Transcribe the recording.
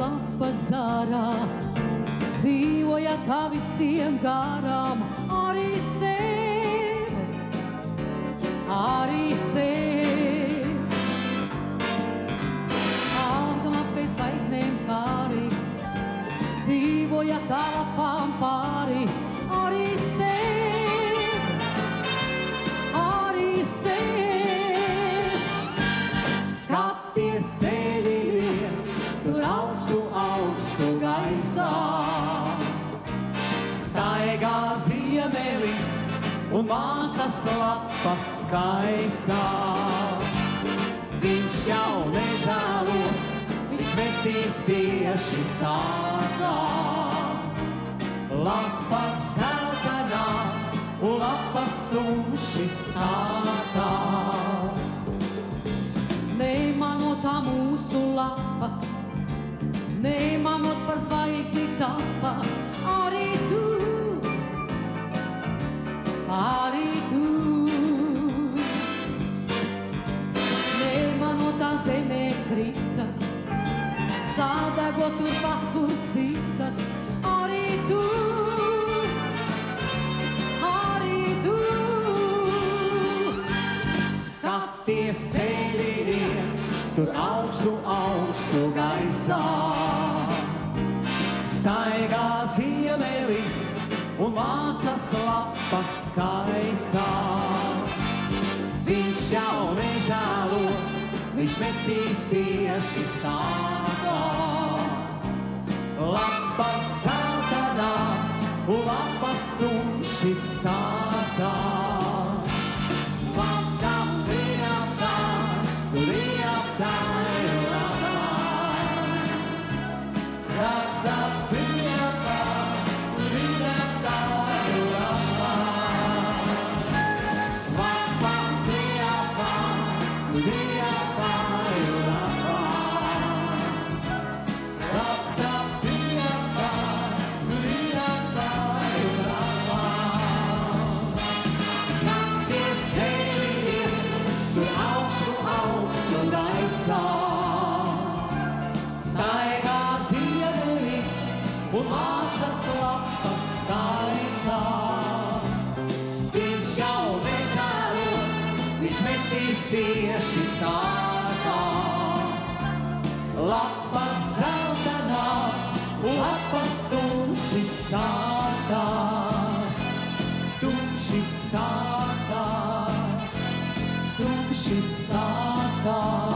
lapas zārā, dzīvoja tā visiem garām, arī sev. Ārdama pēc zvaigznēm kārī, dzīvoja tā lapām pārī, arī sev, arī sev. Skaties sevi vien, tur augstu, augstu gaisā, staigā ziemelis un māsas lapas skaisā. Viņš jau nežēlos, viņš metīs tieši sātā. Lapas zeltainās un lapas tumši sātās. Nemanotā mūsu lapa, nemanot par zvaigzni tapa, arī tu, arī tu. Nemanotā zemē krita, sādegot turpat, kur citas, arī tu, arī tu. Skaties sevi vien, tur augstu, augstu gaisā, staigā ziemelis un māsas lapas skaisā. Viņš jau nežēlos, viņš metīs tieši sātā. Lapas zeltainās un lapas tumši sātās. Vaka prijatā, prijatā ir labā. Vaka prijatā, prijatā ir labā. Vaka prijatā, prijatā ir labā. Vaka prijatā, prijatā ir labā. Skaties sevi, tur augstu, augstu gaisā, staigā ziemelis un māsas lapas skaisā. Viņš jau nežēlos, viņš metīs tieši sātā. Lapas zeltainās un lapas tumši sātās. Tumši sātās, tumši sātās.